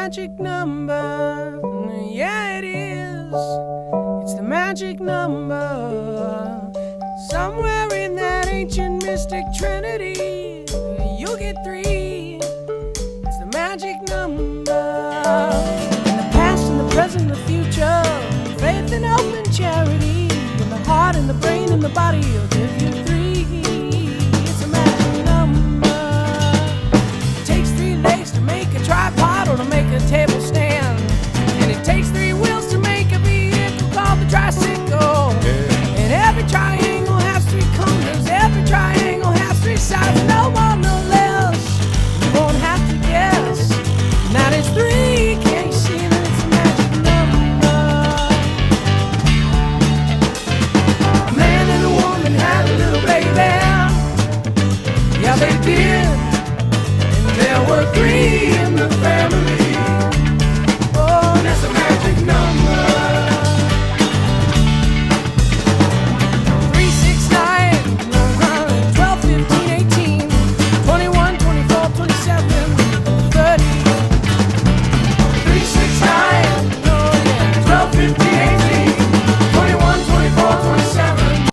magic number. Yeah, it is. It's the magic number. Somewhere in that ancient mystic trinity, you'll get 3. It's the magic number. In the past, in the present, the future, faith and hope and charity, in the heart and the brain and the body.